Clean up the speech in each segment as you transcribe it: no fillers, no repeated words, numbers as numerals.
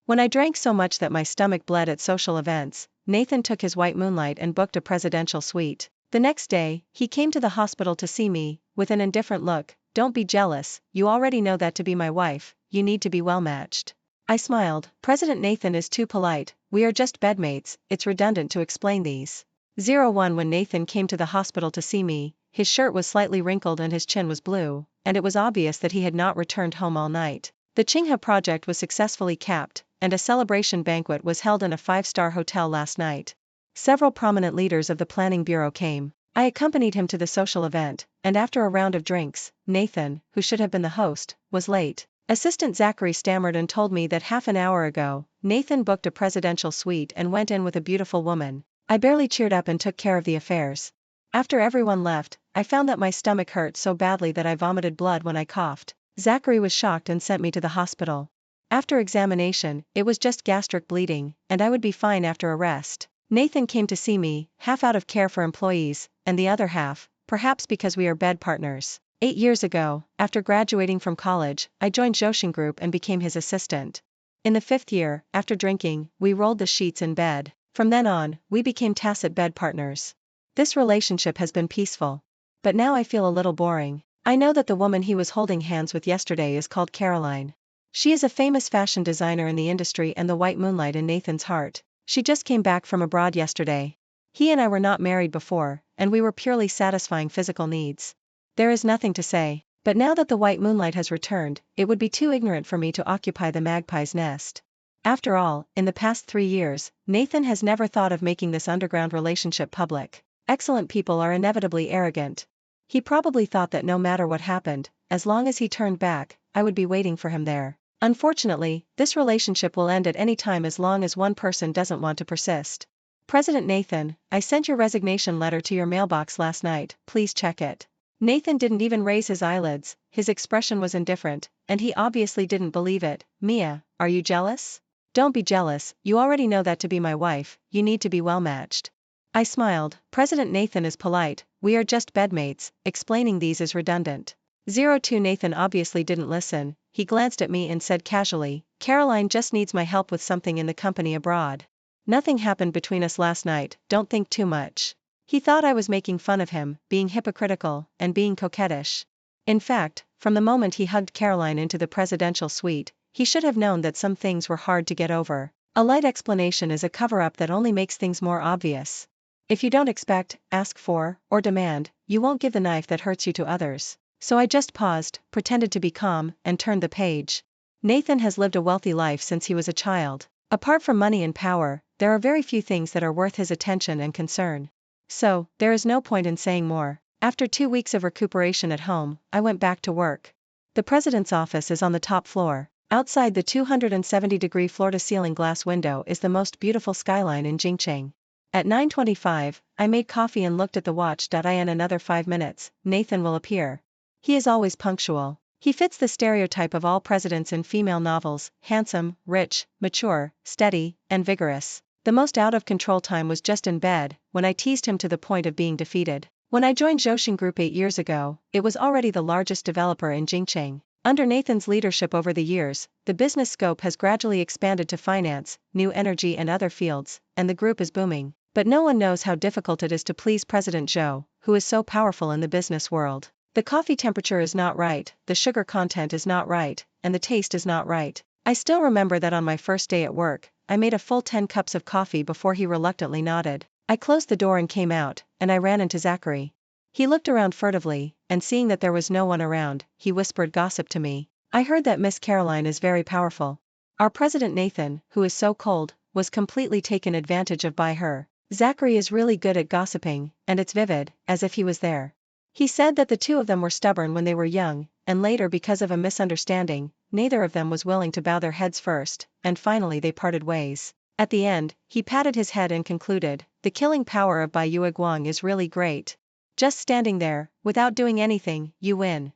When I drank so much that my stomach bled at social events, Nathan took his white moonlight and booked a presidential suite. The next day, he came to the hospital to see me, with an indifferent look. Don't be jealous, you already know that to be my wife, you need to be well matched. I smiled. President Nathan is too polite, we are just bedmates, it's redundant to explain these. 01 When Nathan came to the hospital to see me, his shirt was slightly wrinkled and his chin was blue, and it was obvious that he had not returned home all night. The Chingha project was successfully capped, and a celebration banquet was held in a 5-star hotel last night. Several prominent leaders of the planning bureau came. I accompanied him to the social event, and after a round of drinks, Nathan, who should have been the host, was late. Assistant Zachary stammered and told me that half an hour ago, Nathan booked a presidential suite and went in with a beautiful woman. I barely cheered up and took care of the affairs. After everyone left, I found that my stomach hurt so badly that I vomited blood when I coughed. Zachary was shocked and sent me to the hospital. After examination, it was just gastric bleeding, and I would be fine after a rest. Nathan came to see me, half out of care for employees, and the other half, perhaps because we are bed partners. 8 years ago, after graduating from college, I joined Joshin Group and became his assistant. In the 5th year, after drinking, we rolled the sheets in bed. From then on, we became tacit bed partners. This relationship has been peaceful. But now I feel a little boring. I know that the woman he was holding hands with yesterday is called Caroline. She is a famous fashion designer in the industry and the white moonlight in Nathan's heart. She just came back from abroad yesterday. He and I were not married before, and we were purely satisfying physical needs. There is nothing to say, but now that the white moonlight has returned, it would be too ignorant for me to occupy the magpie's nest. After all, in the past 3 years, Nathan has never thought of making this underground relationship public. Excellent people are inevitably arrogant. He probably thought that no matter what happened, as long as he turned back, I would be waiting for him there. Unfortunately, this relationship will end at any time as long as one person doesn't want to persist. President Nathan, I sent your resignation letter to your mailbox last night, please check it. Nathan didn't even raise his eyelids, his expression was indifferent, and he obviously didn't believe it. Mia, are you jealous? Don't be jealous, you already know that to be my wife, you need to be well matched. I smiled. President Nathan is polite, we are just bedmates, explaining these is redundant. 02 Nathan obviously didn't listen, he glanced at me and said casually, Caroline just needs my help with something in the company abroad. Nothing happened between us last night, don't think too much. He thought I was making fun of him, being hypocritical, and being coquettish. In fact, from the moment he hugged Caroline into the presidential suite, he should have known that some things were hard to get over. A light explanation is a cover-up that only makes things more obvious. If you don't expect, ask for, or demand, you won't give the knife that hurts you to others. So I just paused, pretended to be calm, and turned the page. Nathan has lived a wealthy life since he was a child. Apart from money and power, there are very few things that are worth his attention and concern. So, there is no point in saying more. After 2 weeks of recuperation at home, I went back to work. The president's office is on the top floor. Outside the 270-degree floor-to-ceiling glass window is the most beautiful skyline in Jingcheng. At 9:25, I made coffee and looked at the watch. In another 5 minutes, Nathan will appear. He is always punctual. He fits the stereotype of all presidents in female novels, handsome, rich, mature, steady, and vigorous. The most out-of-control time was just in bed, when I teased him to the point of being defeated. When I joined Joshin Group 8 years ago, it was already the largest developer in Jingcheng. Under Nathan's leadership over the years, the business scope has gradually expanded to finance, new energy and other fields, and the group is booming. But no one knows how difficult it is to please President Zhou, who is so powerful in the business world. The coffee temperature is not right, the sugar content is not right, and the taste is not right. I still remember that on my first day at work, I made a full 10 cups of coffee before he reluctantly nodded. I closed the door and came out, and I ran into Zachary. He looked around furtively, and seeing that there was no one around, he whispered gossip to me. I heard that Miss Caroline is very powerful. Our President Nathan, who is so cold, was completely taken advantage of by her. Zachary is really good at gossiping, and it's vivid, as if he was there. He said that the two of them were stubborn when they were young, and later because of a misunderstanding, neither of them was willing to bow their heads first, and finally they parted ways. At the end, he patted his head and concluded, the killing power of Bai Yueguang is really great. Just standing there, without doing anything, you win.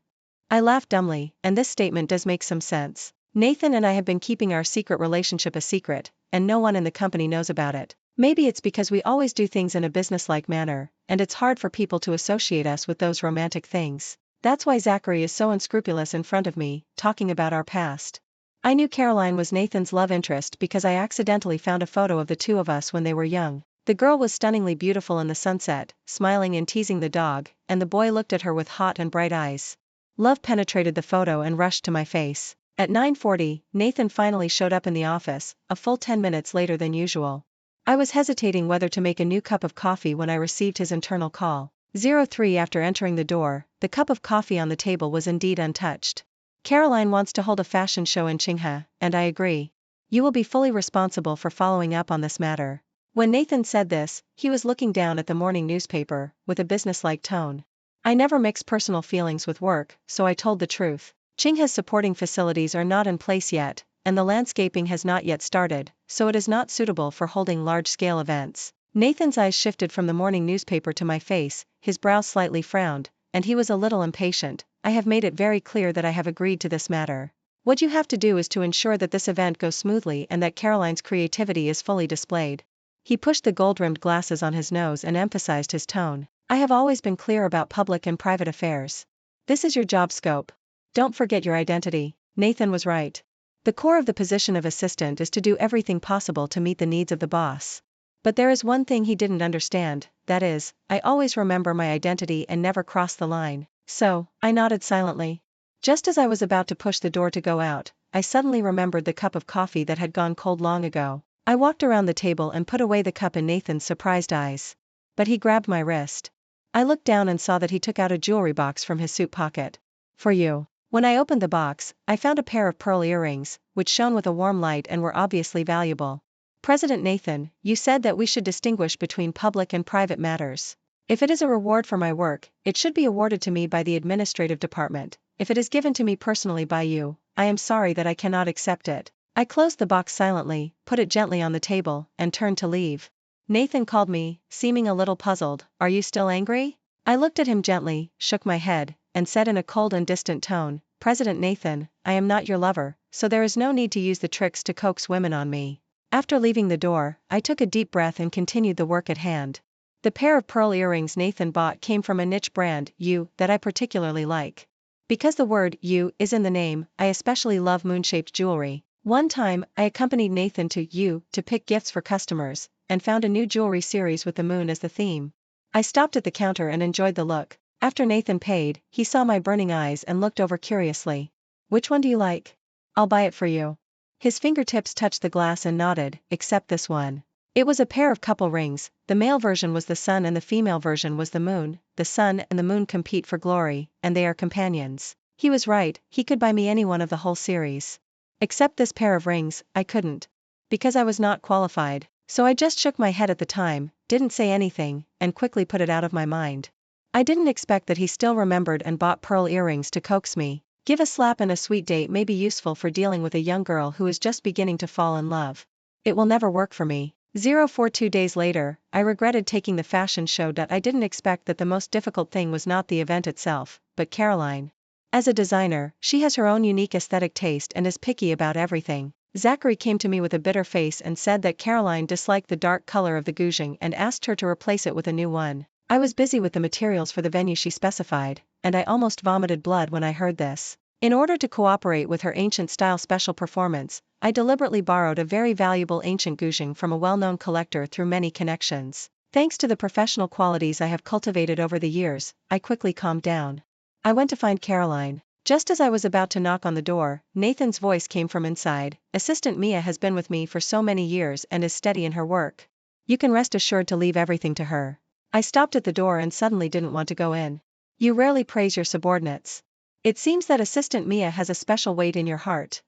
I laughed dumbly, and this statement does make some sense. Nathan and I have been keeping our secret relationship a secret, and no one in the company knows about it. Maybe it's because we always do things in a businesslike manner, and it's hard for people to associate us with those romantic things. That's why Zachary is so unscrupulous in front of me, talking about our past. I knew Caroline was Nathan's love interest because I accidentally found a photo of the two of us when they were young. The girl was stunningly beautiful in the sunset, smiling and teasing the dog, and the boy looked at her with hot and bright eyes. Love penetrated the photo and rushed to my face. At 9:40, Nathan finally showed up in the office, a full 10 minutes later than usual. I was hesitating whether to make a new cup of coffee when I received his internal call. 03 After entering the door, the cup of coffee on the table was indeed untouched. Caroline wants to hold a fashion show in Qinghe, and I agree. You will be fully responsible for following up on this matter. When Nathan said this, he was looking down at the morning newspaper, with a businesslike tone. I never mix personal feelings with work, so I told the truth. Qinghe's supporting facilities are not in place yet, and the landscaping has not yet started, so it is not suitable for holding large-scale events. Nathan's eyes shifted from the morning newspaper to my face, his brows slightly frowned, and he was a little impatient. I have made it very clear that I have agreed to this matter. What you have to do is to ensure that this event goes smoothly and that Caroline's creativity is fully displayed. He pushed the gold-rimmed glasses on his nose and emphasized his tone. I have always been clear about public and private affairs. This is your job scope. Don't forget your identity. Nathan was right. The core of the position of assistant is to do everything possible to meet the needs of the boss. But there is one thing he didn't understand, that is, I always remember my identity and never cross the line. So, I nodded silently. Just as I was about to push the door to go out, I suddenly remembered the cup of coffee that had gone cold long ago. I walked around the table and put away the cup in Nathan's surprised eyes. But he grabbed my wrist. I looked down and saw that he took out a jewelry box from his suit pocket. For you. When I opened the box, I found a pair of pearl earrings, which shone with a warm light and were obviously valuable. President Nathan, you said that we should distinguish between public and private matters. If it is a reward for my work, it should be awarded to me by the administrative department. If it is given to me personally by you, I am sorry that I cannot accept it. I closed the box silently, put it gently on the table, and turned to leave. Nathan called me, seeming a little puzzled. Are you still angry? I looked at him gently, shook my head, and said in a cold and distant tone, President Nathan, I am not your lover, so there is no need to use the tricks to coax women on me. After leaving the door, I took a deep breath and continued the work at hand. The pair of pearl earrings Nathan bought came from a niche brand, U, that I particularly like. Because the word U is in the name, I especially love moon-shaped jewelry. One time, I accompanied Nathan to U to pick gifts for customers, and found a new jewelry series with the moon as the theme. I stopped at the counter and enjoyed the look. After Nathan paid, he saw my burning eyes and looked over curiously. Which one do you like? I'll buy it for you. His fingertips touched the glass and nodded, except this one. It was a pair of couple rings. The male version was the sun and the female version was the moon. The sun and the moon compete for glory, and they are companions. He was right, he could buy me any one of the whole series. Except this pair of rings, I couldn't. Because I was not qualified. So I just shook my head at the time, didn't say anything, and quickly put it out of my mind. I didn't expect that he still remembered and bought pearl earrings to coax me. Give a slap and a sweet date may be useful for dealing with a young girl who is just beginning to fall in love. It will never work for me. 042 days later, I regretted taking the fashion show. I didn't expect that the most difficult thing was not the event itself, but Caroline. As a designer, she has her own unique aesthetic taste and is picky about everything. Zachary came to me with a bitter face and said that Caroline disliked the dark color of the gouging and asked her to replace it with a new one. I was busy with the materials for the venue she specified, and I almost vomited blood when I heard this. In order to cooperate with her ancient-style special performance, I deliberately borrowed a very valuable ancient gouging from a well-known collector through many connections. Thanks to the professional qualities I have cultivated over the years, I quickly calmed down. I went to find Caroline. Just as I was about to knock on the door, Nathan's voice came from inside. Assistant Mia has been with me for so many years and is steady in her work. You can rest assured to leave everything to her. I stopped at the door and suddenly didn't want to go in. You rarely praise your subordinates. It seems that Assistant Mia has a special weight in your heart.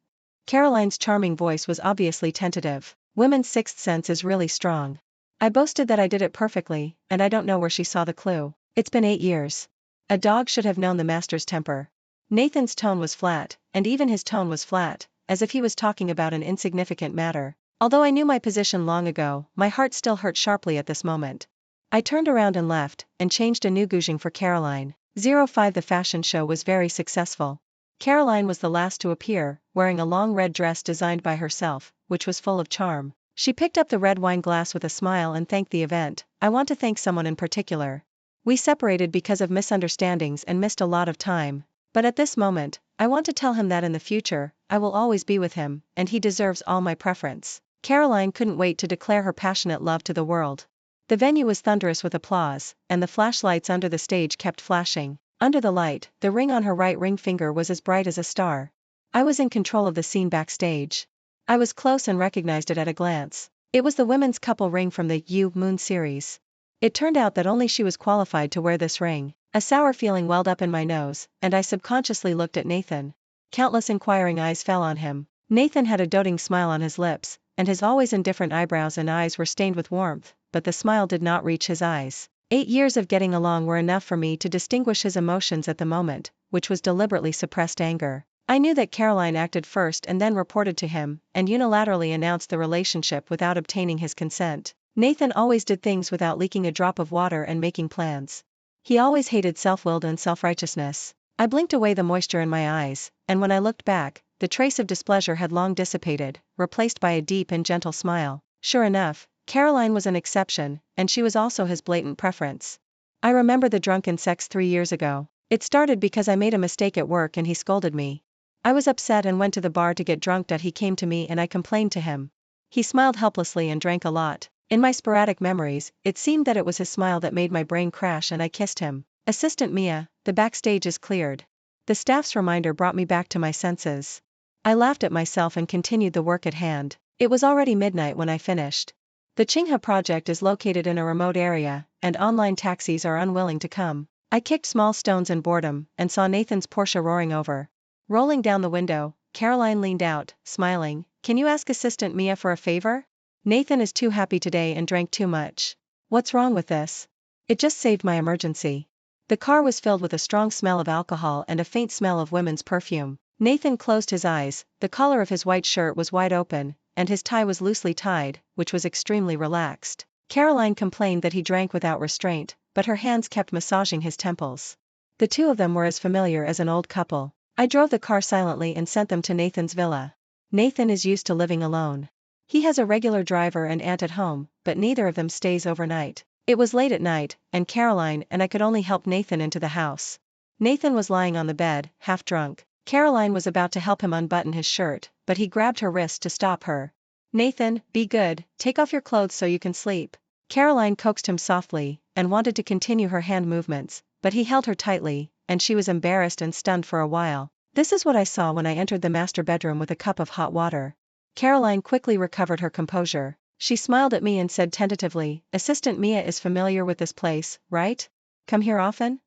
Caroline's charming voice was obviously tentative. Women's sixth sense is really strong. I boasted that I did it perfectly, and I don't know where she saw the clue. It's been 8 years. A dog should have known the master's temper. Nathan's tone was flat, and even his tone was flat, as if he was talking about an insignificant matter. Although I knew my position long ago, my heart still hurt sharply at this moment. I turned around and left, and changed a new gouging for Caroline. 05 The fashion show was very successful. Caroline was the last to appear, wearing a long red dress designed by herself, which was full of charm. She picked up the red wine glass with a smile and thanked the event. I want to thank someone in particular. We separated because of misunderstandings and missed a lot of time. But at this moment, I want to tell him that in the future, I will always be with him, and he deserves all my preference. Caroline couldn't wait to declare her passionate love to the world. The venue was thunderous with applause, and the flashlights under the stage kept flashing. Under the light, the ring on her right ring finger was as bright as a star. I was in control of the scene backstage. I was close and recognized it at a glance. It was the women's couple ring from the Moon series. It turned out that only she was qualified to wear this ring. A sour feeling welled up in my nose, and I subconsciously looked at Nathan. Countless inquiring eyes fell on him. Nathan had a doting smile on his lips, and his always indifferent eyebrows and eyes were stained with warmth, but the smile did not reach his eyes. 8 years of getting along were enough for me to distinguish his emotions at the moment, which was deliberately suppressed anger. I knew that Caroline acted first and then reported to him, and unilaterally announced the relationship without obtaining his consent. Nathan always did things without leaking a drop of water and making plans. He always hated self-willed and self-righteousness. I blinked away the moisture in my eyes, and when I looked back, the trace of displeasure had long dissipated, replaced by a deep and gentle smile. Sure enough, Caroline was an exception, and she was also his blatant preference. I remember the drunken sex 3 years ago. It started because I made a mistake at work and he scolded me. I was upset and went to the bar to get drunk. He came to me and I complained to him. He smiled helplessly and drank a lot. In my sporadic memories, it seemed that it was his smile that made my brain crash and I kissed him. Assistant Mia, the backstage is cleared. The staff's reminder brought me back to my senses. I laughed at myself and continued the work at hand. It was already midnight when I finished. The Chingha project is located in a remote area, and online taxis are unwilling to come. I kicked small stones in boredom, and saw Nathan's Porsche roaring over. Rolling down the window, Caroline leaned out, smiling. Can you ask Assistant Mia for a favor? Nathan is too happy today and drank too much. What's wrong with this? It just saved my emergency. The car was filled with a strong smell of alcohol and a faint smell of women's perfume. Nathan closed his eyes, the collar of his white shirt was wide open, and his tie was loosely tied, which was extremely relaxed. Caroline complained that he drank without restraint, but her hands kept massaging his temples. The two of them were as familiar as an old couple. I drove the car silently and sent them to Nathan's villa. Nathan is used to living alone. He has a regular driver and aunt at home, but neither of them stays overnight. It was late at night, and Caroline and I could only help Nathan into the house. Nathan was lying on the bed, half drunk. Caroline was about to help him unbutton his shirt, but he grabbed her wrist to stop her. Nathan, be good, take off your clothes so you can sleep. Caroline coaxed him softly, and wanted to continue her hand movements, but he held her tightly, and she was embarrassed and stunned for a while. This is what I saw when I entered the master bedroom with a cup of hot water. Caroline quickly recovered her composure. She smiled at me and said tentatively, Assistant Mia is familiar with this place, right? Come here often?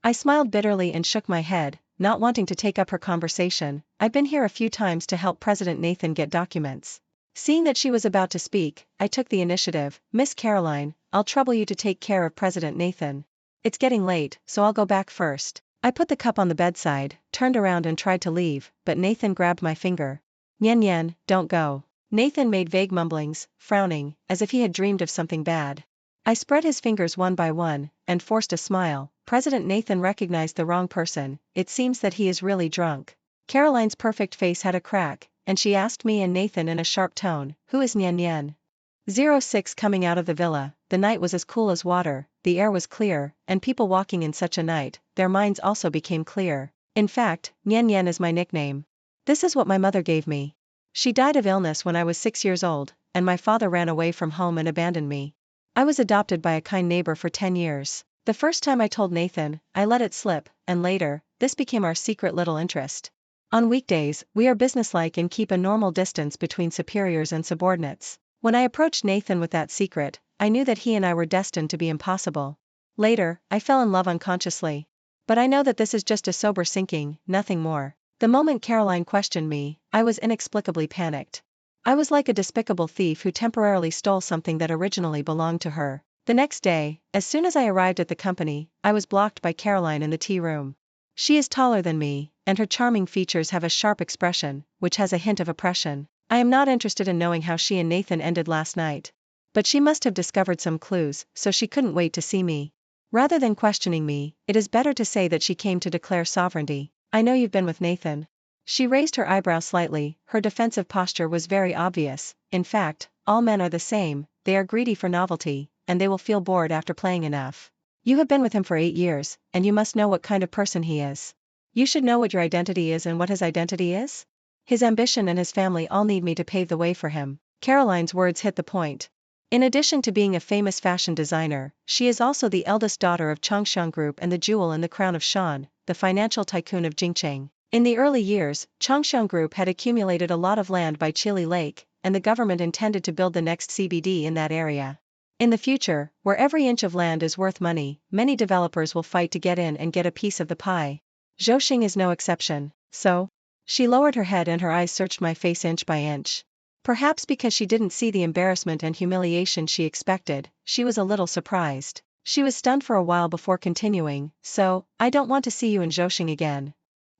I smiled bitterly and shook my head, not wanting to take up her conversation. I've been here a few times to help President Nathan get documents. Seeing that she was about to speak, I took the initiative. Miss Caroline, I'll trouble you to take care of President Nathan. It's getting late, so I'll go back first. I put the cup on the bedside, turned around and tried to leave, but Nathan grabbed my finger. Nyen Nyen, don't go. Nathan made vague mumblings, frowning, as if he had dreamed of something bad. I spread his fingers one by one, and forced a smile. President Nathan recognized the wrong person. It seems that he is really drunk. Caroline's perfect face had a crack, and she asked me and Nathan in a sharp tone, who is Nyen Nyen? 06 coming out of the villa. The night was as cool as water, the air was clear, and people walking in such a night, their minds also became clear. In fact, Nyen Nyen is my nickname. This is what my mother gave me. She died of illness when I was 6 years old, and my father ran away from home and abandoned me. I was adopted by a kind neighbor for 10 years. The first time I told Nathan, I let it slip, and later, this became our secret little interest. On weekdays, we are businesslike and keep a normal distance between superiors and subordinates. When I approached Nathan with that secret, I knew that he and I were destined to be impossible. Later, I fell in love unconsciously. But I know that this is just a sober sinking, nothing more. The moment Caroline questioned me, I was inexplicably panicked. I was like a despicable thief who temporarily stole something that originally belonged to her. The next day, as soon as I arrived at the company, I was blocked by Caroline in the tea room. She is taller than me, and her charming features have a sharp expression, which has a hint of oppression. I am not interested in knowing how she and Nathan ended last night. But she must have discovered some clues, so she couldn't wait to see me. Rather than questioning me, it is better to say that she came to declare sovereignty. I know you've been with Nathan. She raised her eyebrow slightly, her defensive posture was very obvious. In fact, all men are the same, they are greedy for novelty, and they will feel bored after playing enough. You have been with him for 8 years, and you must know what kind of person he is. You should know what your identity is and what his identity is? His ambition and his family all need me to pave the way for him. Caroline's words hit the point. In addition to being a famous fashion designer, she is also the eldest daughter of Changsheng Group and the jewel in the crown of Shan, the financial tycoon of Jingcheng. In the early years, Changsheng Group had accumulated a lot of land by Chili Lake, and the government intended to build the next CBD in that area. In the future, where every inch of land is worth money, many developers will fight to get in and get a piece of the pie. Zhouxing is no exception. So? She lowered her head and her eyes searched my face inch by inch. Perhaps because she didn't see the embarrassment and humiliation she expected, she was a little surprised. She was stunned for a while before continuing, so, I don't want to see you in Zhouxing again.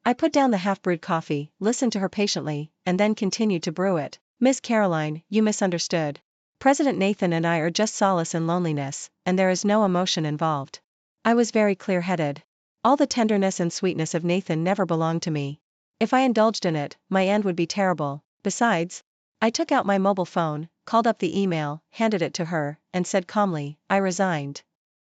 I put down the half-brewed coffee, listened to her patiently, and then continued to brew it. Miss Caroline, you misunderstood. President Nathan and I are just solace in loneliness, and there is no emotion involved. I was very clear-headed. All the tenderness and sweetness of Nathan never belonged to me. If I indulged in it, my end would be terrible. Besides, I took out my mobile phone, called up the email, handed it to her, and said calmly, I resigned.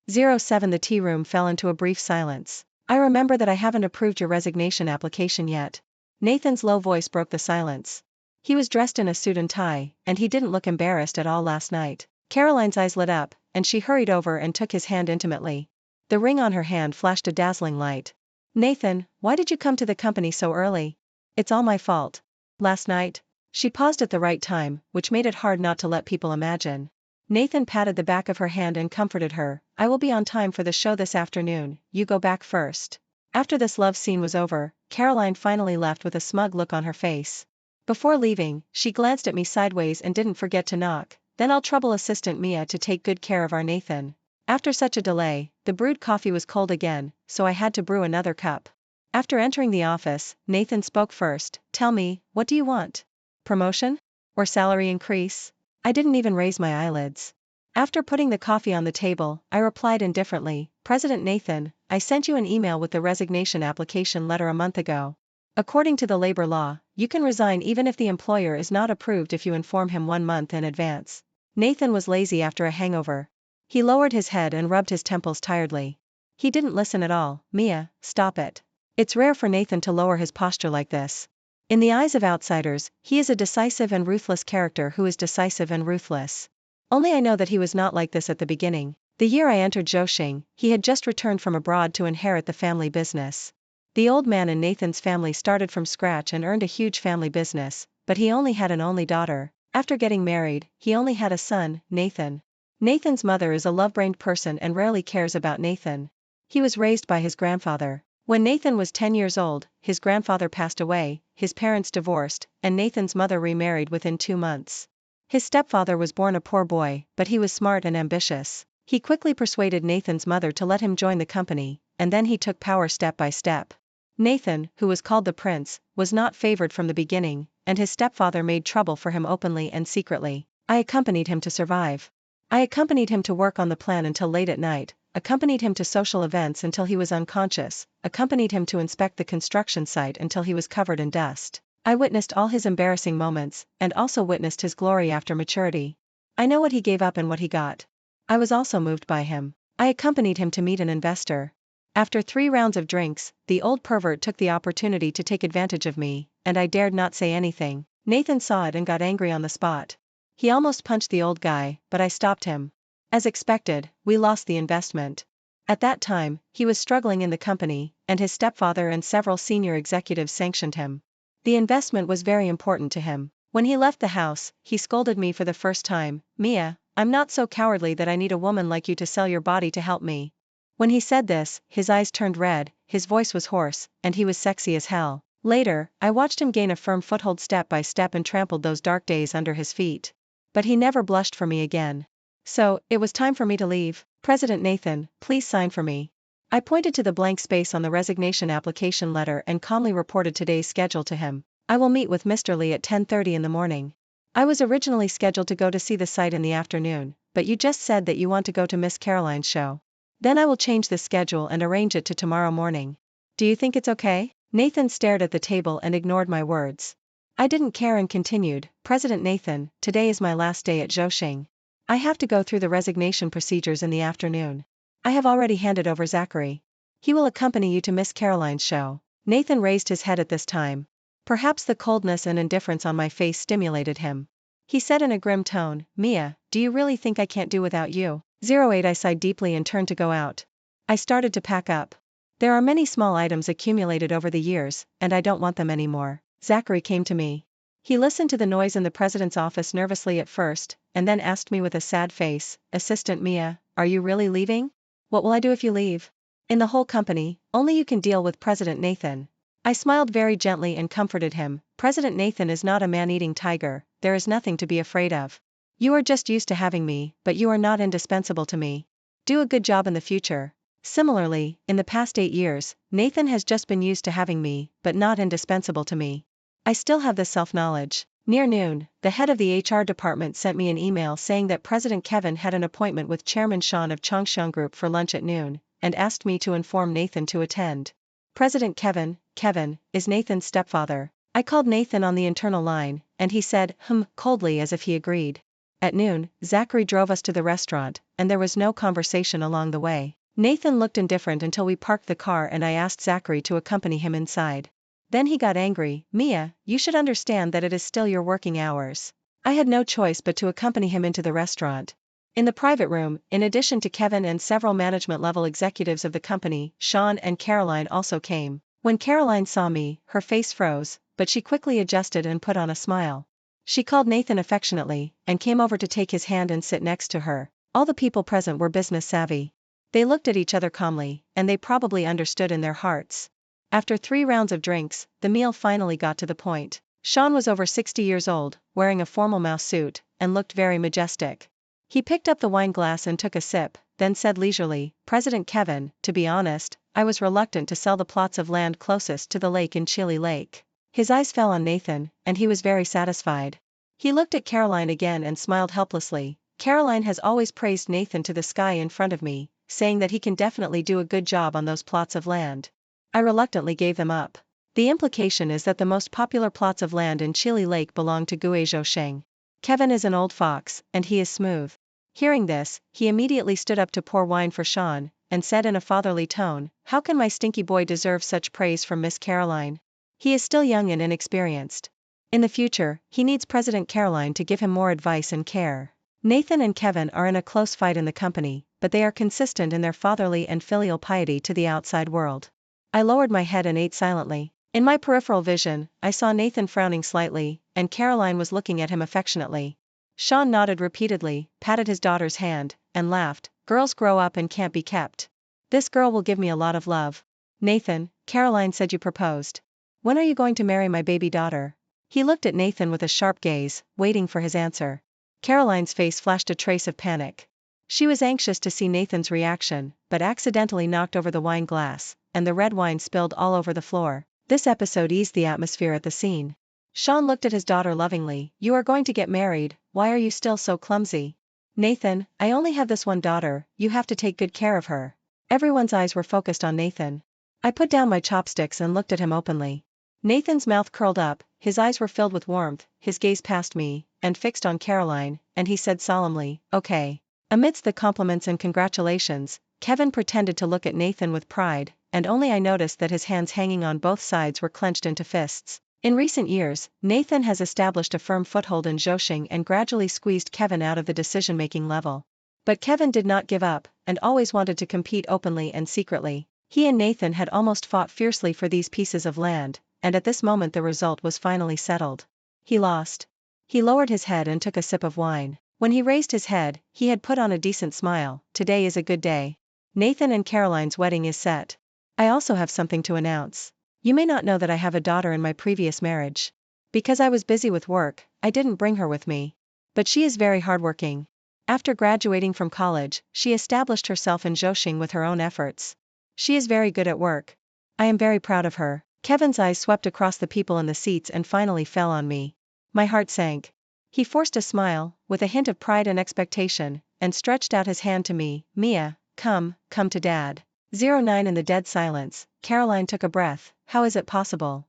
07 The tea room fell into a brief silence. I remember that I haven't approved your resignation application yet. Nathan's low voice broke the silence. He was dressed in a suit and tie, and he didn't look embarrassed at all last night. Caroline's eyes lit up, and she hurried over and took his hand intimately. The ring on her hand flashed a dazzling light. Nathan, why did you come to the company so early? It's all my fault. Last night? She paused at the right time, which made it hard not to let people imagine. Nathan patted the back of her hand and comforted her. I will be on time for the show this afternoon, you go back first. After this love scene was over, Caroline finally left with a smug look on her face. Before leaving, she glanced at me sideways and didn't forget to knock. Then I'll trouble assistant Mia to take good care of our Nathan. After such a delay, the brewed coffee was cold again, so I had to brew another cup. After entering the office, Nathan spoke first. Tell me, what do you want? Promotion? Or salary increase? I didn't even raise my eyelids. After putting the coffee on the table, I replied indifferently, President Nathan, I sent you an email with the resignation application letter a month ago. According to the labor law, you can resign even if the employer is not approved if you inform him 1 month in advance. Nathan was lazy after a hangover. He lowered his head and rubbed his temples tiredly. He didn't listen at all. Mia, stop it. It's rare for Nathan to lower his posture like this. In the eyes of outsiders, he is a decisive and ruthless character who is decisive and ruthless. Only I know that he was not like this at the beginning. The year I entered Zhouxing, he had just returned from abroad to inherit the family business. The old man in Nathan's family started from scratch and earned a huge family business, but he only had an only daughter. After getting married, he only had a son, Nathan. Nathan's mother is a love-brained person and rarely cares about Nathan. He was raised by his grandfather. When Nathan was 10 years old, his grandfather passed away, his parents divorced, and Nathan's mother remarried within 2 months. His stepfather was born a poor boy, but he was smart and ambitious. He quickly persuaded Nathan's mother to let him join the company, and then he took power step by step. Nathan, who was called the prince, was not favored from the beginning, and his stepfather made trouble for him openly and secretly. I accompanied him to survive. I accompanied him to work on the plan until late at night, accompanied him to social events until he was unconscious, accompanied him to inspect the construction site until he was covered in dust. I witnessed all his embarrassing moments, and also witnessed his glory after maturity. I know what he gave up and what he got. I was also moved by him. I accompanied him to meet an investor. After 3 rounds of drinks, the old pervert took the opportunity to take advantage of me, and I dared not say anything. Nathan saw it and got angry on the spot. He almost punched the old guy, but I stopped him. As expected, we lost the investment. At that time, he was struggling in the company, and his stepfather and several senior executives sanctioned him. The investment was very important to him. When he left the house, he scolded me for the first time. Mia, I'm not so cowardly that I need a woman like you to sell your body to help me. When he said this, his eyes turned red, his voice was hoarse, and he was sexy as hell. Later, I watched him gain a firm foothold step by step and trampled those dark days under his feet. But he never blushed for me again. So, it was time for me to leave. President Nathan, please sign for me. I pointed to the blank space on the resignation application letter and calmly reported today's schedule to him. I will meet with Mr. Lee at 10:30 in the morning. I was originally scheduled to go to see the site in the afternoon, but you just said that you want to go to Miss Caroline's show. Then I will change the schedule and arrange it to tomorrow morning. Do you think it's okay? Nathan stared at the table and ignored my words. I didn't care and continued, President Nathan, today is my last day at Zhouxing. I have to go through the resignation procedures in the afternoon. I have already handed over Zachary. He will accompany you to Miss Caroline's show. Nathan raised his head at this time. Perhaps the coldness and indifference on my face stimulated him. He said in a grim tone, Mia, do you really think I can't do without you? 08 I sighed deeply and turned to go out. I started to pack up. There are many small items accumulated over the years, and I don't want them anymore. Zachary came to me. He listened to the noise in the president's office nervously at first, and then asked me with a sad face, Assistant Mia, are you really leaving? What will I do if you leave? In the whole company, only you can deal with President Nathan. I smiled very gently and comforted him. President Nathan is not a man-eating tiger, there is nothing to be afraid of. You are just used to having me, but you are not indispensable to me. Do a good job in the future. Similarly, in the past 8 years, Nathan has just been used to having me, but not indispensable to me. I still have this self-knowledge. Near noon, the head of the HR department sent me an email saying that President Kevin had an appointment with Chairman Sean of Chongsheng Group for lunch at noon, and asked me to inform Nathan to attend. President Kevin is Nathan's stepfather. I called Nathan on the internal line, and he said, coldly as if he agreed. At noon, Zachary drove us to the restaurant, and there was no conversation along the way. Nathan looked indifferent until we parked the car and I asked Zachary to accompany him inside. Then he got angry, Mia, you should understand that it is still your working hours. I had no choice but to accompany him into the restaurant. In the private room, in addition to Kevin and several management-level executives of the company, Sean and Caroline also came. When Caroline saw me, her face froze, but she quickly adjusted and put on a smile. She called Nathan affectionately, and came over to take his hand and sit next to her. All the people present were business savvy. They looked at each other calmly, and they probably understood in their hearts. After 3 rounds of drinks, the meal finally got to the point. Sean was over 60 years old, wearing a formal mouse suit, and looked very majestic. He picked up the wine glass and took a sip, then said leisurely, President Kevin, to be honest, I was reluctant to sell the plots of land closest to the lake in Chili Lake. His eyes fell on Nathan, and he was very satisfied. He looked at Caroline again and smiled helplessly. Caroline has always praised Nathan to the sky in front of me, saying that he can definitely do a good job on those plots of land. I reluctantly gave them up. The implication is that the most popular plots of land in Chili Lake belong to Guizhou Sheng. Kevin is an old fox, and he is smooth. Hearing this, he immediately stood up to pour wine for Sean, and said in a fatherly tone, How can my stinky boy deserve such praise from Miss Caroline? He is still young and inexperienced. In the future, he needs President Caroline to give him more advice and care. Nathan and Kevin are in a close fight in the company, but they are consistent in their fatherly and filial piety to the outside world. I lowered my head and ate silently. In my peripheral vision, I saw Nathan frowning slightly, and Caroline was looking at him affectionately. Sean nodded repeatedly, patted his daughter's hand, and laughed, Girls grow up and can't be kept. This girl will give me a lot of love. Nathan, Caroline said you proposed. When are you going to marry my baby daughter? He looked at Nathan with a sharp gaze, waiting for his answer. Caroline's face flashed a trace of panic. She was anxious to see Nathan's reaction, but accidentally knocked over the wine glass, and the red wine spilled all over the floor. This episode eased the atmosphere at the scene. Sean looked at his daughter lovingly. You are going to get married, why are you still so clumsy? Nathan, I only have this one daughter, you have to take good care of her. Everyone's eyes were focused on Nathan. I put down my chopsticks and looked at him openly. Nathan's mouth curled up, his eyes were filled with warmth, his gaze passed me, and fixed on Caroline, and he said solemnly, Okay. Amidst the compliments and congratulations, Kevin pretended to look at Nathan with pride, and only I noticed that his hands hanging on both sides were clenched into fists. In recent years, Nathan has established a firm foothold in Zhoushan and gradually squeezed Kevin out of the decision-making level. But Kevin did not give up, and always wanted to compete openly and secretly. He and Nathan had almost fought fiercely for these pieces of land, and at this moment the result was finally settled. He lost. He lowered his head and took a sip of wine. When he raised his head, he had put on a decent smile. Today is a good day. Nathan and Caroline's wedding is set. I also have something to announce. You may not know that I have a daughter in my previous marriage. Because I was busy with work, I didn't bring her with me. But she is very hardworking. After graduating from college, she established herself in Zhoushan with her own efforts. She is very good at work. I am very proud of her. Kevin's eyes swept across the people in the seats and finally fell on me. My heart sank. He forced a smile, with a hint of pride and expectation, and stretched out his hand to me. Mia, come to Dad. 09 In the dead silence, Caroline took a breath. How is it possible?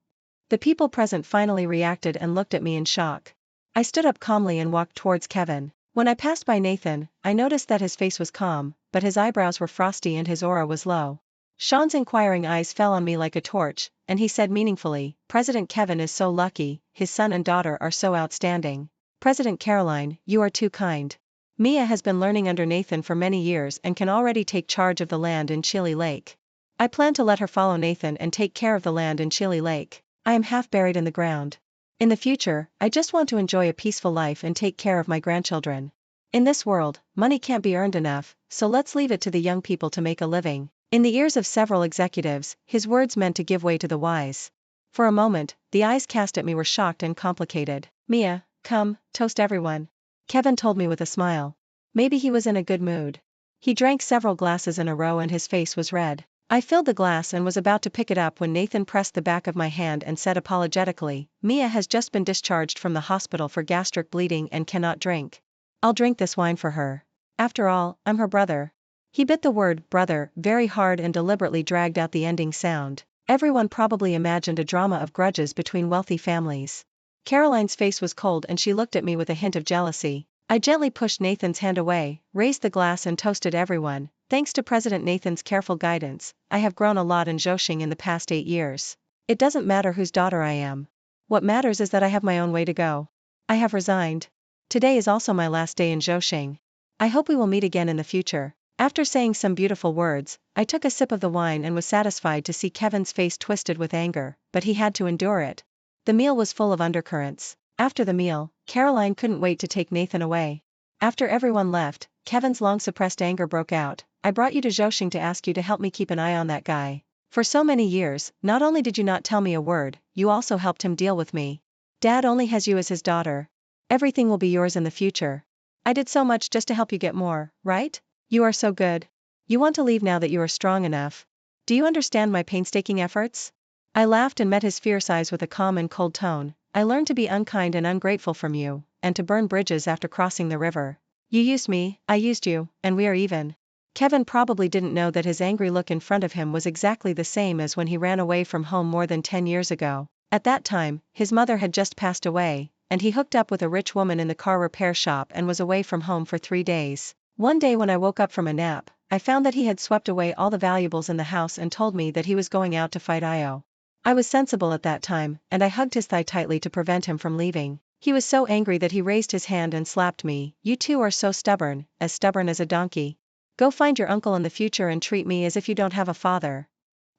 The people present finally reacted and looked at me in shock. I stood up calmly and walked towards Kevin. When I passed by Nathan, I noticed that his face was calm, but his eyebrows were frosty and his aura was low. Sean's inquiring eyes fell on me like a torch, and he said meaningfully, President Kevin is so lucky, his son and daughter are so outstanding. President Caroline, you are too kind. Mia has been learning under Nathan for many years and can already take charge of the land in Chili Lake. I plan to let her follow Nathan and take care of the land in Chili Lake. I am half buried in the ground. In the future, I just want to enjoy a peaceful life and take care of my grandchildren. In this world, money can't be earned enough, so let's leave it to the young people to make a living. In the ears of several executives, his words meant to give way to the wise. For a moment, the eyes cast at me were shocked and complicated. Mia, come, toast everyone. Kevin told me with a smile. Maybe he was in a good mood. He drank several glasses in a row and his face was red. I filled the glass and was about to pick it up when Nathan pressed the back of my hand and said apologetically, Mia has just been discharged from the hospital for gastric bleeding and cannot drink. I'll drink this wine for her. After all, I'm her brother. He bit the word brother very hard and deliberately dragged out the ending sound. Everyone probably imagined a drama of grudges between wealthy families. Caroline's face was cold and she looked at me with a hint of jealousy. I gently pushed Nathan's hand away, raised the glass and toasted everyone. Thanks to President Nathan's careful guidance, I have grown a lot in Zhoushan in the past 8 years. It doesn't matter whose daughter I am. What matters is that I have my own way to go. I have resigned. Today is also my last day in Zhoushan. I hope we will meet again in the future. After saying some beautiful words, I took a sip of the wine and was satisfied to see Kevin's face twisted with anger, but he had to endure it. The meal was full of undercurrents. After the meal, Caroline couldn't wait to take Nathan away. After everyone left, Kevin's long-suppressed anger broke out. I brought you to Zhoushan to ask you to help me keep an eye on that guy. For so many years, not only did you not tell me a word, you also helped him deal with me. Dad only has you as his daughter. Everything will be yours in the future. I did so much just to help you get more, right? You are so good. You want to leave now that you are strong enough. Do you understand my painstaking efforts? I laughed and met his fierce eyes with a calm and cold tone. I learned to be unkind and ungrateful from you, and to burn bridges after crossing the river. You used me, I used you, and we are even. Kevin probably didn't know that his angry look in front of him was exactly the same as when he ran away from home more than 10 years ago. At that time, his mother had just passed away, and he hooked up with a rich woman in the car repair shop and was away from home for 3 days. One day when I woke up from a nap, I found that he had swept away all the valuables in the house and told me that he was going out to fight Io. I was sensible at that time, and I hugged his thigh tightly to prevent him from leaving. He was so angry that he raised his hand and slapped me. You two are so stubborn as a donkey. Go find your uncle in the future and treat me as if you don't have a father.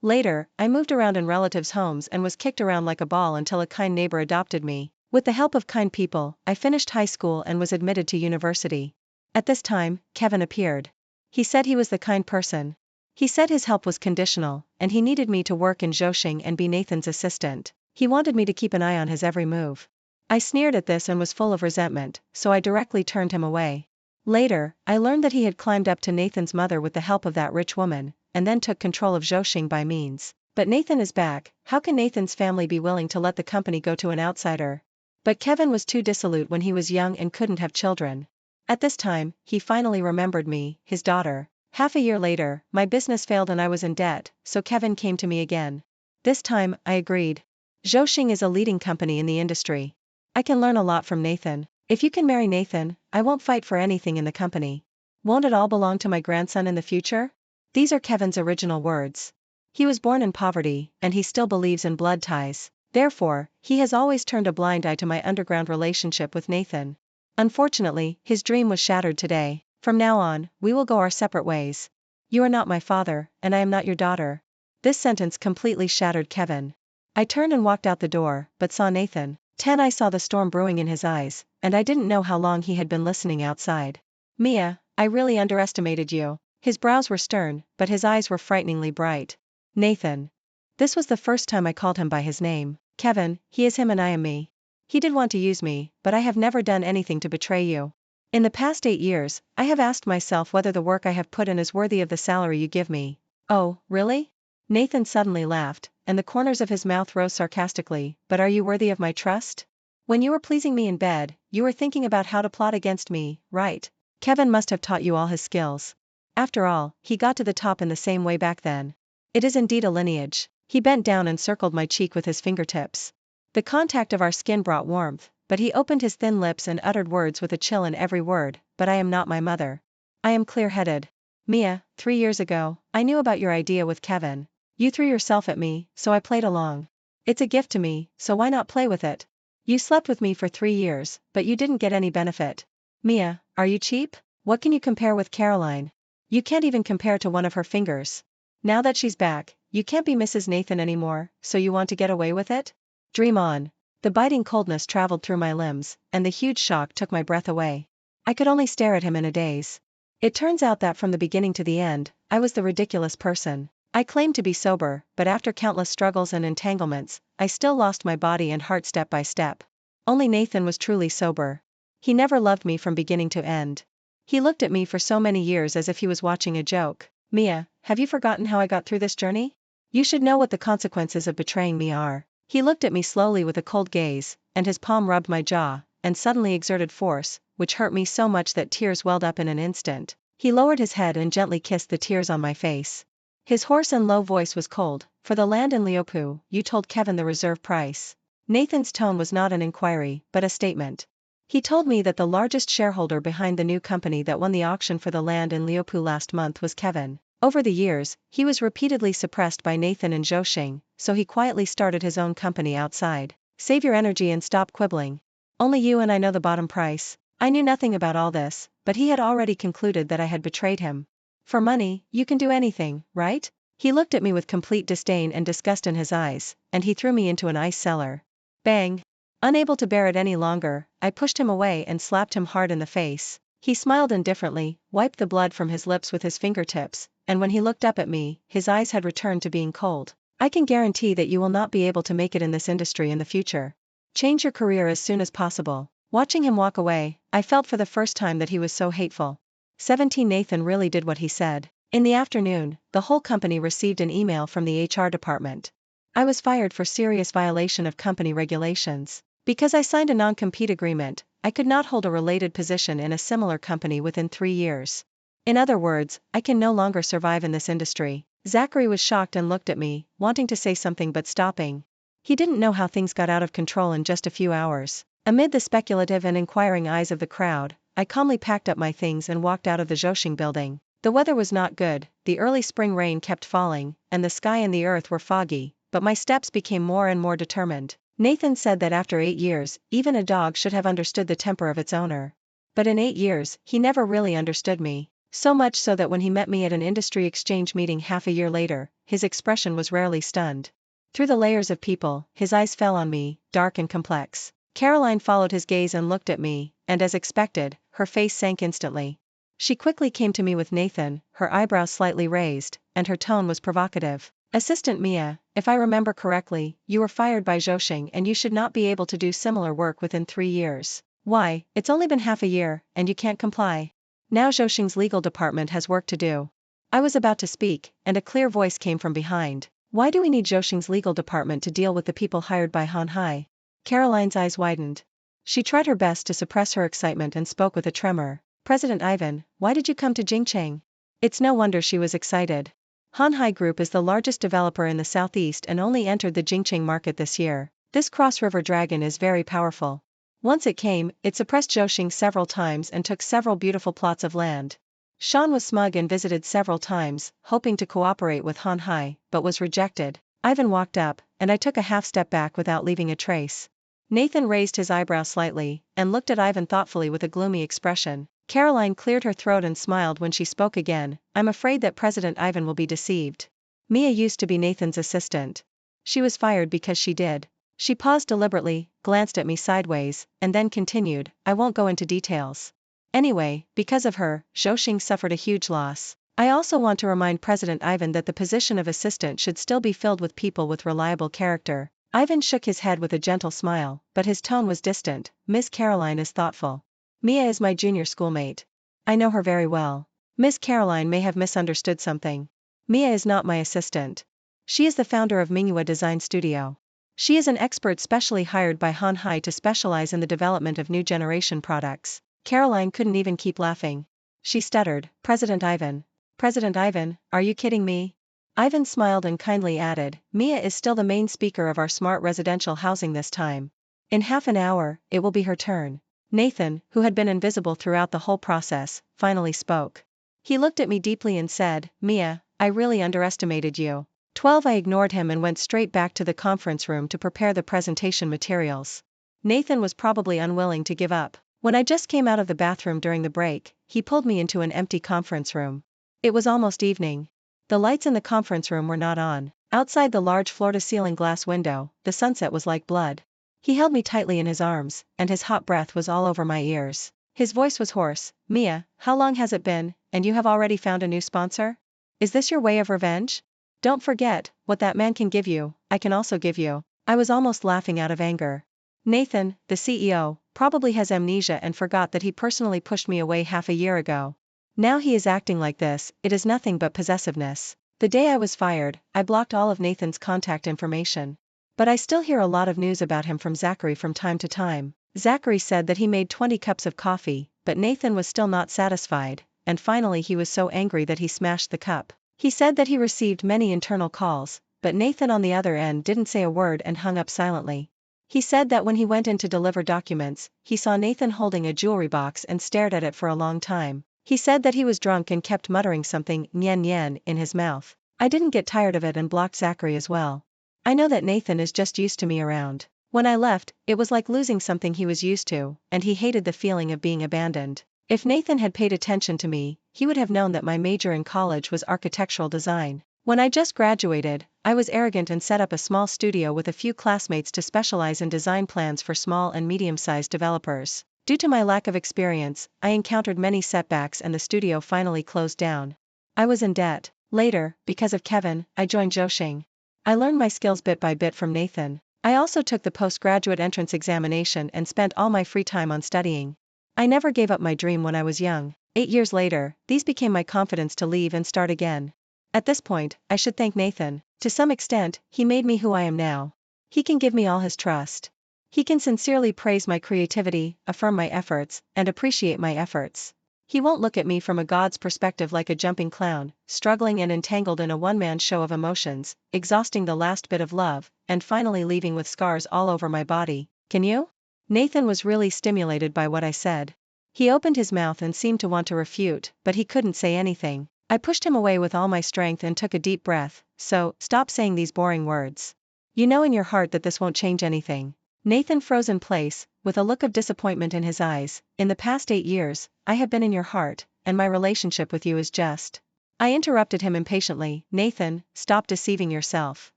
Later, I moved around in relatives' homes and was kicked around like a ball until a kind neighbor adopted me. With the help of kind people, I finished high school and was admitted to university. At this time, Kevin appeared. He said he was the kind person. He said his help was conditional, and he needed me to work in Zhoushan and be Nathan's assistant. He wanted me to keep an eye on his every move. I sneered at this and was full of resentment, so I directly turned him away. Later, I learned that he had climbed up to Nathan's mother with the help of that rich woman, and then took control of Zhoushan by means. But Nathan is back. How can Nathan's family be willing to let the company go to an outsider? But Kevin was too dissolute when he was young and couldn't have children. At this time, he finally remembered me, his daughter. Half a year later, my business failed and I was in debt, so Kevin came to me again. This time, I agreed. Zhoushan is a leading company in the industry. I can learn a lot from Nathan. If you can marry Nathan, I won't fight for anything in the company. Won't it all belong to my grandson in the future? These are Kevin's original words. He was born in poverty, and he still believes in blood ties. Therefore, he has always turned a blind eye to my underground relationship with Nathan. Unfortunately, his dream was shattered today. From now on, we will go our separate ways. You are not my father, and I am not your daughter. This sentence completely shattered Kevin. I turned and walked out the door, but saw Nathan. I saw the storm brewing in his eyes, and I didn't know how long he had been listening outside. Mia, I really underestimated you. His brows were stern, but his eyes were frighteningly bright. Nathan. This was the first time I called him by his name. Kevin, he is him and I am me. He did want to use me, but I have never done anything to betray you. In the past 8 years, I have asked myself whether the work I have put in is worthy of the salary you give me. Oh, really? Nathan suddenly laughed, and the corners of his mouth rose sarcastically. But are you worthy of my trust? When you were pleasing me in bed, you were thinking about how to plot against me, right? Kevin must have taught you all his skills. After all, he got to the top in the same way back then. It is indeed a lineage. He bent down and circled my cheek with his fingertips. The contact of our skin brought warmth, but he opened his thin lips and uttered words with a chill in every word. But I am not my mother. I am clear-headed. Mia, 3 years ago, I knew about your idea with Kevin. You threw yourself at me, so I played along. It's a gift to me, so why not play with it? You slept with me for 3 years, but you didn't get any benefit. Mia, are you cheap? What can you compare with Caroline? You can't even compare to one of her fingers. Now that she's back, you can't be Mrs. Nathan anymore, so you want to get away with it? Dream on. The biting coldness traveled through my limbs, and the huge shock took my breath away. I could only stare at him in a daze. It turns out that from the beginning to the end, I was the ridiculous person. I claimed to be sober, but after countless struggles and entanglements, I still lost my body and heart step by step. Only Nathan was truly sober. He never loved me from beginning to end. He looked at me for so many years as if he was watching a joke. Mia, have you forgotten how I got through this journey? You should know what the consequences of betraying me are. He looked at me slowly with a cold gaze, and his palm rubbed my jaw, and suddenly exerted force, which hurt me so much that tears welled up in an instant. He lowered his head and gently kissed the tears on my face. His hoarse and low voice was cold. For the land in Leopu, you told Kevin the reserve price. Nathan's tone was not an inquiry, but a statement. He told me that the largest shareholder behind the new company that won the auction for the land in Leopu last month was Kevin. Over the years, he was repeatedly suppressed by Nathan and Zhouxing, so he quietly started his own company outside. Save your energy and stop quibbling. Only you and I know the bottom price. I knew nothing about all this, but he had already concluded that I had betrayed him. For money, you can do anything, right? He looked at me with complete disdain and disgust in his eyes, and he threw me into an ice cellar. Bang! Unable to bear it any longer, I pushed him away and slapped him hard in the face. He smiled indifferently, wiped the blood from his lips with his fingertips, and when he looked up at me, his eyes had returned to being cold. I can guarantee that you will not be able to make it in this industry in the future. Change your career as soon as possible. Watching him walk away, I felt for the first time that he was so hateful. 17 Nathan really did what he said. In the afternoon, the whole company received an email from the HR department. I was fired for serious violation of company regulations. Because I signed a non-compete agreement, I could not hold a related position in a similar company within 3 years. In other words, I can no longer survive in this industry. Zachary was shocked and looked at me, wanting to say something but stopping. He didn't know how things got out of control in just a few hours. Amid the speculative and inquiring eyes of the crowd, I calmly packed up my things and walked out of the Zhouxing building. The weather was not good, the early spring rain kept falling, and the sky and the earth were foggy, but my steps became more and more determined. Nathan said that after 8 years, even a dog should have understood the temper of its owner. But in 8 years, he never really understood me. So much so that when he met me at an industry exchange meeting half a year later, his expression was rarely stunned. Through the layers of people, his eyes fell on me, dark and complex. Caroline followed his gaze and looked at me, and as expected, her face sank instantly. She quickly came to me with Nathan, her eyebrows slightly raised, and her tone was provocative. Assistant Mia, if I remember correctly, you were fired by Zhouxing and you should not be able to do similar work within 3 years. Why, it's only been half a year, and you can't comply. Now Zhouxing's legal department has work to do. I was about to speak, and a clear voice came from behind. Why do we need Zhouxing's legal department to deal with the people hired by Han Hai? Caroline's eyes widened. She tried her best to suppress her excitement and spoke with a tremor. President Ivan, why did you come to Jingcheng? It's no wonder she was excited. Han Hai Group is the largest developer in the southeast and only entered the Jingcheng market this year. This cross-river dragon is very powerful. Once it came, it suppressed Zhouxing several times and took several beautiful plots of land. Sean was smug and visited several times, hoping to cooperate with Han Hai, but was rejected. Ivan walked up, and I took a half step back without leaving a trace. Nathan raised his eyebrow slightly, and looked at Ivan thoughtfully with a gloomy expression. Caroline cleared her throat and smiled when she spoke again. I'm afraid that President Ivan will be deceived. Mia used to be Nathan's assistant. She was fired because she did. She paused deliberately, glanced at me sideways, and then continued, I won't go into details. Anyway, because of her, Zhouxing suffered a huge loss. I also want to remind President Ivan that the position of assistant should still be filled with people with reliable character. Ivan shook his head with a gentle smile, but his tone was distant. Miss Caroline is thoughtful. Mia is my junior schoolmate. I know her very well. Miss Caroline may have misunderstood something. Mia is not my assistant. She is the founder of Minghua Design Studio. She is an expert specially hired by Han Hai to specialize in the development of new generation products. Caroline couldn't even keep laughing. She stuttered, President Ivan. President Ivan, are you kidding me? Ivan smiled and kindly added, Mia is still the main speaker of our smart residential housing this time. In half an hour, it will be her turn. Nathan, who had been invisible throughout the whole process, finally spoke. He looked at me deeply and said, Mia, I really underestimated you. 12. I ignored him and went straight back to the conference room to prepare the presentation materials. Nathan was probably unwilling to give up. When I just came out of the bathroom during the break, he pulled me into an empty conference room. It was almost evening. The lights in the conference room were not on. Outside the large floor-to-ceiling glass window, the sunset was like blood. He held me tightly in his arms, and his hot breath was all over my ears. His voice was hoarse. Mia, how long has it been, and you have already found a new sponsor? Is this your way of revenge? Don't forget, what that man can give you, I can also give you. I was almost laughing out of anger. Nathan, the CEO, probably has amnesia and forgot that he personally pushed me away half a year ago. Now he is acting like this, it is nothing but possessiveness. The day I was fired, I blocked all of Nathan's contact information. But I still hear a lot of news about him from Zachary from time to time. Zachary said that he made 20 cups of coffee, but Nathan was still not satisfied, and finally he was so angry that he smashed the cup. He said that he received many internal calls, but Nathan on the other end didn't say a word and hung up silently. He said that when he went in to deliver documents, he saw Nathan holding a jewelry box and stared at it for a long time. He said that he was drunk and kept muttering something nyen nyen in his mouth. I didn't get tired of it and blocked Zachary as well. I know that Nathan is just used to me around. When I left, it was like losing something he was used to, and he hated the feeling of being abandoned. If Nathan had paid attention to me, he would have known that my major in college was architectural design. When I just graduated, I was arrogant and set up a small studio with a few classmates to specialize in design plans for small and medium-sized developers. Due to my lack of experience, I encountered many setbacks and the studio finally closed down. I was in debt. Later, because of Kevin, I joined Joshing. I learned my skills bit by bit from Nathan. I also took the postgraduate entrance examination and spent all my free time on studying. I never gave up my dream when I was young. 8 years later, these became my confidence to leave and start again. At this point, I should thank Nathan. To some extent, he made me who I am now. He can give me all his trust. He can sincerely praise my creativity, affirm my efforts, and appreciate my efforts. He won't look at me from a god's perspective like a jumping clown, struggling and entangled in a one-man show of emotions, exhausting the last bit of love, and finally leaving with scars all over my body. Can you? Nathan was really stimulated by what I said. He opened his mouth and seemed to want to refute, but he couldn't say anything. I pushed him away with all my strength and took a deep breath. So, stop saying these boring words. You know in your heart that this won't change anything. Nathan froze in place, with a look of disappointment in his eyes. In the past 8 years, I have been in your heart, and my relationship with you is just. I interrupted him impatiently. Nathan, stop deceiving yourself.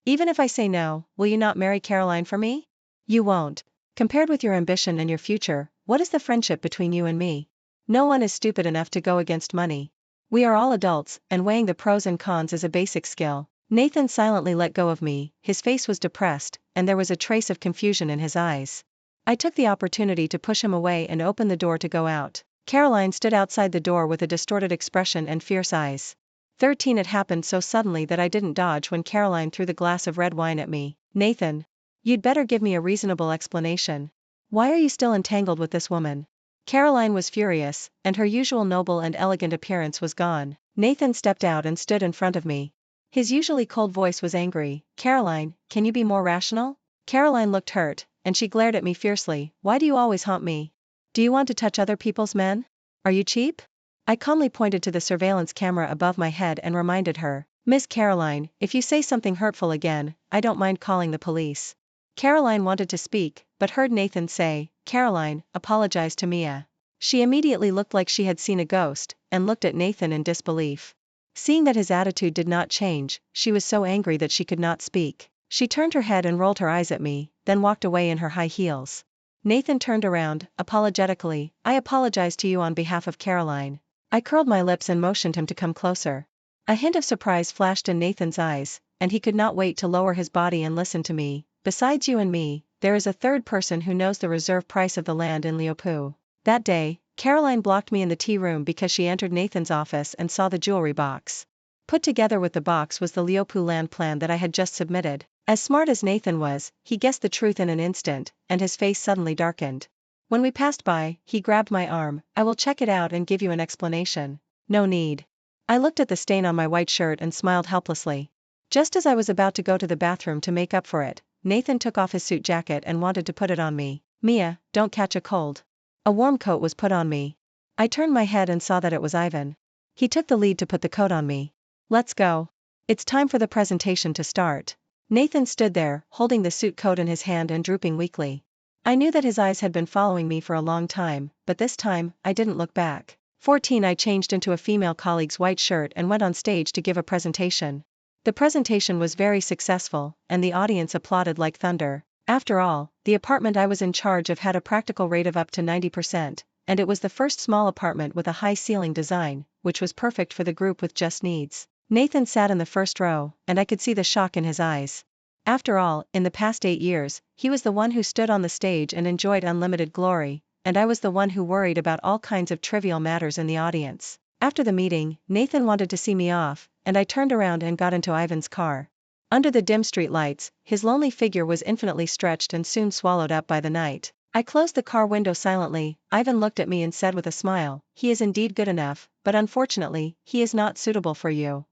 Even if I say no, will you not marry Caroline for me? You won't. Compared with your ambition and your future, what is the friendship between you and me? No one is stupid enough to go against money. We are all adults, and weighing the pros and cons is a basic skill. Nathan silently let go of me, his face was depressed, and there was a trace of confusion in his eyes. I took the opportunity to push him away and open the door to go out. Caroline stood outside the door with a distorted expression and fierce eyes. 13. It happened so suddenly that I didn't dodge when Caroline threw the glass of red wine at me. Nathan. You'd better give me a reasonable explanation. Why are you still entangled with this woman? Caroline was furious, and her usual noble and elegant appearance was gone. Nathan stepped out and stood in front of me. His usually cold voice was angry. Caroline, can you be more rational? Caroline looked hurt, and she glared at me fiercely. Why do you always haunt me? Do you want to touch other people's men? Are you cheap? I calmly pointed to the surveillance camera above my head and reminded her, Miss Caroline, if you say something hurtful again, I don't mind calling the police. Caroline wanted to speak, but heard Nathan say, Caroline, apologize to Mia. She immediately looked like she had seen a ghost, and looked at Nathan in disbelief. Seeing that his attitude did not change, she was so angry that she could not speak. She turned her head and rolled her eyes at me, then walked away in her high heels. Nathan turned around, apologetically. I apologize to you on behalf of Caroline. I curled my lips and motioned him to come closer. A hint of surprise flashed in Nathan's eyes, and he could not wait to lower his body and listen to me. Besides you and me, there is a third person who knows the reserve price of the land in Leopold. That day, Caroline blocked me in the tea room because she entered Nathan's office and saw the jewelry box. Put together with the box was the Leopold land plan that I had just submitted. As smart as Nathan was, he guessed the truth in an instant, and his face suddenly darkened. When we passed by, he grabbed my arm. I will check it out and give you an explanation. No need. I looked at the stain on my white shirt and smiled helplessly. Just as I was about to go to the bathroom to make up for it, Nathan took off his suit jacket and wanted to put it on me. Mia, don't catch a cold. A warm coat was put on me. I turned my head and saw that it was Ivan. He took the lead to put the coat on me. Let's go. It's time for the presentation to start. Nathan stood there, holding the suit coat in his hand and drooping weakly. I knew that his eyes had been following me for a long time, but this time, I didn't look back. 14 I changed into a female colleague's white shirt and went on stage to give a presentation. The presentation was very successful, and the audience applauded like thunder. After all, the apartment I was in charge of had a practical rate of up to 90%, and it was the first small apartment with a high ceiling design, which was perfect for the group with just needs. Nathan sat in the first row, and I could see the shock in his eyes. After all, in the past 8 years, he was the one who stood on the stage and enjoyed unlimited glory, and I was the one who worried about all kinds of trivial matters in the audience. After the meeting, Nathan wanted to see me off, and I turned around and got into Ivan's car. Under the dim street lights, his lonely figure was infinitely stretched and soon swallowed up by the night. I closed the car window silently. Ivan looked at me and said with a smile, "He is indeed good enough, but unfortunately, he is not suitable for you."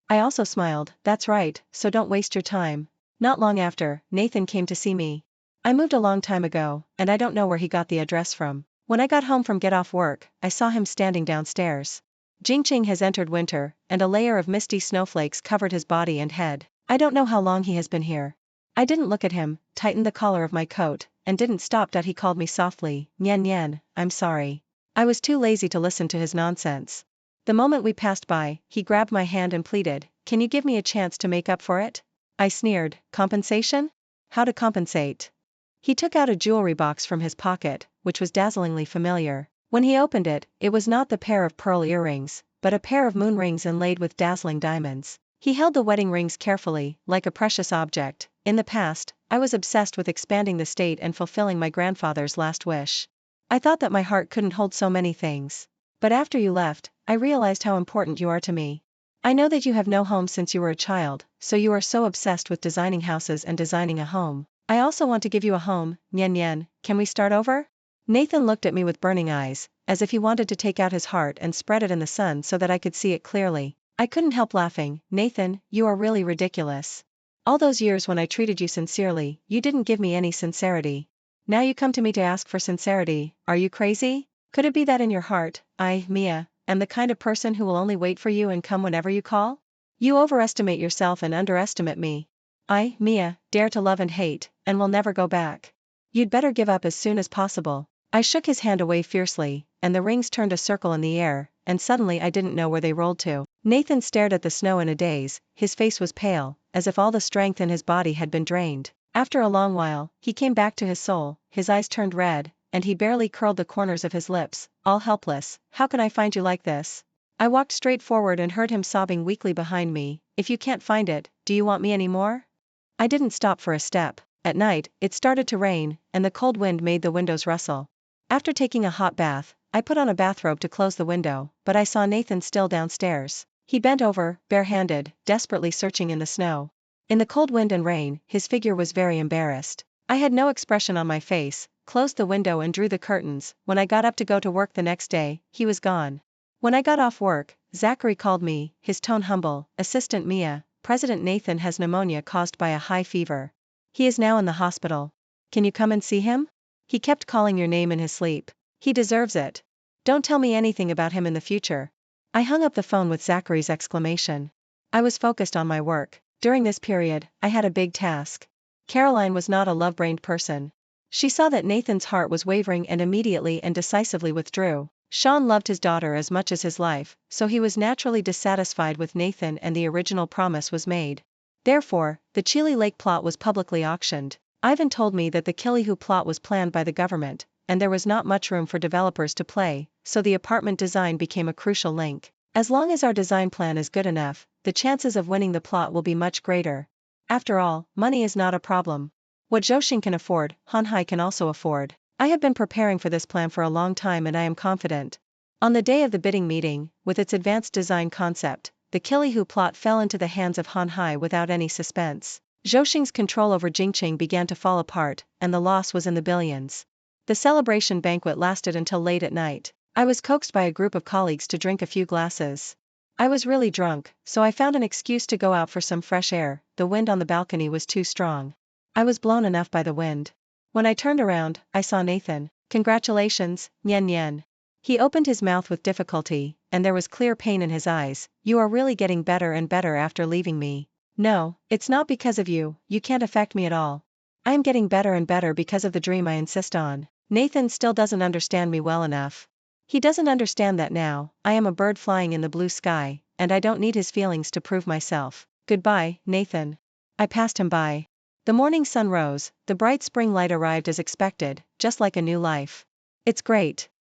I also smiled, "That's right, so don't waste your time." Not long after, Nathan came to see me. I moved a long time ago, and I don't know where he got the address from. When I got home from get off work, I saw him standing downstairs. Jingqing has entered winter, and a layer of misty snowflakes covered his body and head. I don't know how long he has been here. I didn't look at him, tightened the collar of my coat, and didn't stop that he called me softly, "Nian Nian, I'm sorry." I was too lazy to listen to his nonsense. The moment we passed by, he grabbed my hand and pleaded, "Can you give me a chance to make up for it?" I sneered, "Compensation? How to compensate?" He took out a jewelry box from his pocket, which was dazzlingly familiar. When he opened it, it was not the pair of pearl earrings, but a pair of moon rings inlaid with dazzling diamonds. He held the wedding rings carefully, like a precious object. In the past, I was obsessed with expanding the state and fulfilling my grandfather's last wish. I thought that my heart couldn't hold so many things. But after you left, I realized how important you are to me. I know that you have no home since you were a child, so you are so obsessed with designing houses and designing a home. I also want to give you a home. Nian Nian, can we start over? Nathan looked at me with burning eyes, as if he wanted to take out his heart and spread it in the sun so that I could see it clearly. I couldn't help laughing. "Nathan, you are really ridiculous. All those years when I treated you sincerely, you didn't give me any sincerity. Now you come to me to ask for sincerity. Are you crazy? Could it be that in your heart, I, Mia, am the kind of person who will only wait for you and come whenever you call? You overestimate yourself and underestimate me. I, Mia, dare to love and hate, and will never go back. You'd better give up as soon as possible." I shook his hand away fiercely, and the rings turned a circle in the air, and suddenly I didn't know where they rolled to. Nathan stared at the snow in a daze. His face was pale, as if all the strength in his body had been drained. After a long while, he came back to his soul, his eyes turned red, and he barely curled the corners of his lips, all helpless. "How can I find you like this?" I walked straight forward and heard him sobbing weakly behind me. "If you can't find it, do you want me anymore?" I didn't stop for a step. At night, it started to rain, and the cold wind made the windows rustle. After taking a hot bath, I put on a bathrobe to close the window, but I saw Nathan still downstairs. He bent over, barehanded, desperately searching in the snow. In the cold wind and rain, his figure was very embarrassed. I had no expression on my face, closed the window and drew the curtains. When I got up to go to work the next day, he was gone. When I got off work, Zachary called me, his tone humble, "Assistant Mia, President Nathan has pneumonia caused by a high fever. He is now in the hospital. Can you come and see him? He kept calling your name in his sleep. He deserves it. Don't tell me anything about him in the future." I hung up the phone with Zachary's exclamation. I was focused on my work. During this period, I had a big task. Caroline was not a love-brained person. She saw that Nathan's heart was wavering and immediately and decisively withdrew. Sean loved his daughter as much as his life, so he was naturally dissatisfied with Nathan and the original promise was made. Therefore, the Chili Lake plot was publicly auctioned. Ivan told me that the Killyhoo plot was planned by the government, and there was not much room for developers to play, so the apartment design became a crucial link. As long as our design plan is good enough, the chances of winning the plot will be much greater. After all, money is not a problem. What Zhouxing can afford, Hanhai can also afford. I have been preparing for this plan for a long time and I am confident. On the day of the bidding meeting, with its advanced design concept, the Killyhoo plot fell into the hands of Hanhai without any suspense. Zhouxing's control over Jingqing began to fall apart, and the loss was in the billions. The celebration banquet lasted until late at night. I was coaxed by a group of colleagues to drink a few glasses. I was really drunk, so I found an excuse to go out for some fresh air. The wind on the balcony was too strong. I was blown enough by the wind. When I turned around, I saw Nathan. "Congratulations, Nian Nian. He opened his mouth with difficulty, and there was clear pain in his eyes. You are really getting better and better after leaving me. No, it's not because of you, you can't affect me at all. I am getting better and better because of the dream I insist on. Nathan still doesn't understand me well enough. He doesn't understand that now, I am a bird flying in the blue sky, and I don't need his feelings to prove myself. Goodbye, Nathan. I passed him by. The morning sun rose, the bright spring light arrived as expected, just like a new life. It's great.